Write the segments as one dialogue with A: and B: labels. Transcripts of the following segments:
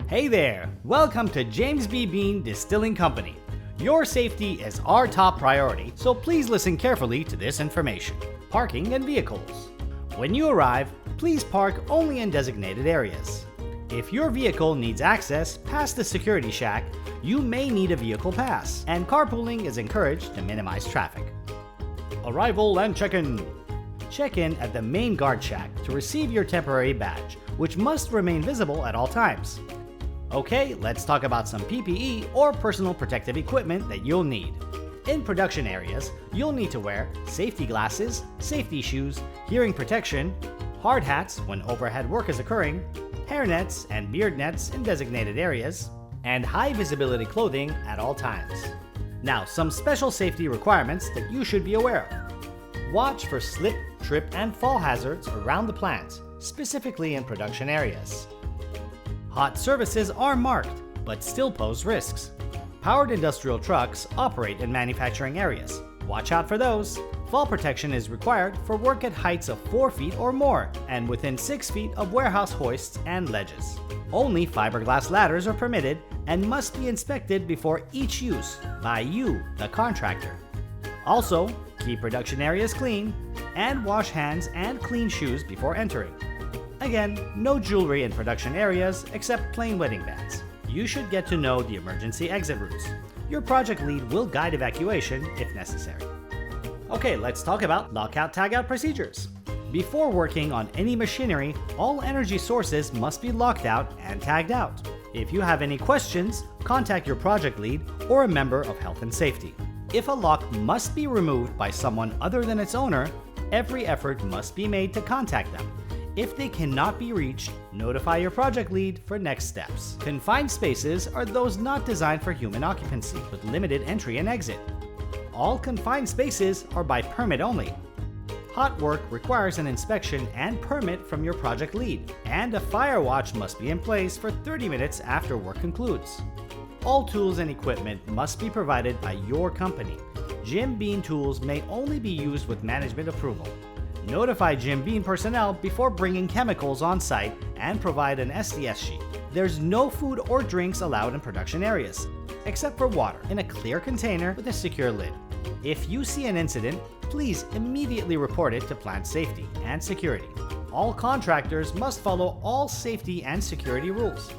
A: Hey there! Welcome to James B. Bean Distilling Company. Your safety is our top priority, so please listen carefully to this information. Parking and vehicles. When you arrive, please park only in designated areas. If your vehicle needs access past the security shack, you may need a vehicle pass, and carpooling is encouraged to minimize traffic. Arrival and check-in. Check in at the main guard shack to receive your temporary badge, which must remain visible at all times. Okay, let's talk about some PPE or personal protective equipment that you'll need. In production areas, you'll need to wear safety glasses, safety shoes, hearing protection, hard hats when overhead work is occurring, hair nets and beard nets in designated areas, and high visibility clothing at all times. Now, some special safety requirements that you should be aware of. Watch for slip, trip, and fall hazards around the plant, specifically in production areas. Hot surfaces are marked, but still pose risks. Powered industrial trucks operate in manufacturing areas. Watch out for those. Fall protection is required for work at heights of 4 feet or more and within 6 feet of warehouse hoists and ledges. Only fiberglass ladders are permitted and must be inspected before each use by you, the contractor. Also, keep production areas clean and wash hands and clean shoes before entering. Again, no jewelry in production areas except plain wedding bands. You should get to know the emergency exit routes. Your project lead will guide evacuation if necessary. Okay, let's talk about lockout tagout procedures. Before working on any machinery, all energy sources must be locked out and tagged out. If you have any questions, contact your project lead or a member of health and safety. If a lock must be removed by someone other than its owner, every effort must be made to contact them. If they cannot be reached, notify your project lead for next steps. Confined spaces are those not designed for human occupancy with limited entry and exit. All confined spaces are by permit only. Hot work requires an inspection and permit from your project lead, and a fire watch must be in place for 30 minutes after work concludes. All tools and equipment must be provided by your company. Jim Bean tools may only be used with management approval. Notify Jim Bean personnel before bringing chemicals on site and provide an SDS sheet. There's no food or drinks allowed in production areas, except for water in a clear container with a secure lid. If you see an incident, please immediately report it to plant safety and security. All contractors must follow all safety and security rules.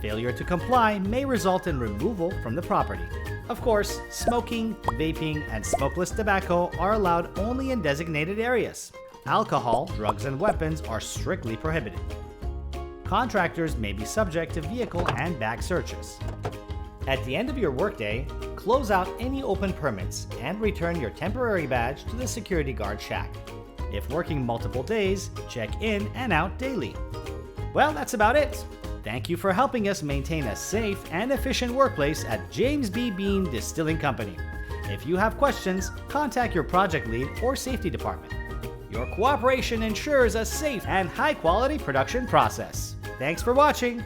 A: Failure to comply may result in removal from the property. Of course, smoking, vaping, and smokeless tobacco are allowed only in designated areas. Alcohol, drugs, and weapons are strictly prohibited. Contractors may be subject to vehicle and bag searches. At the end of your workday, close out any open permits and return your temporary badge to the security guard shack. If working multiple days, check in and out daily. Well, that's about it. Thank you for helping us maintain a safe and efficient workplace at James B. Bean Distilling Company. If you have questions, contact your project lead or safety department. Your cooperation ensures a safe and high-quality production process. Thanks for watching.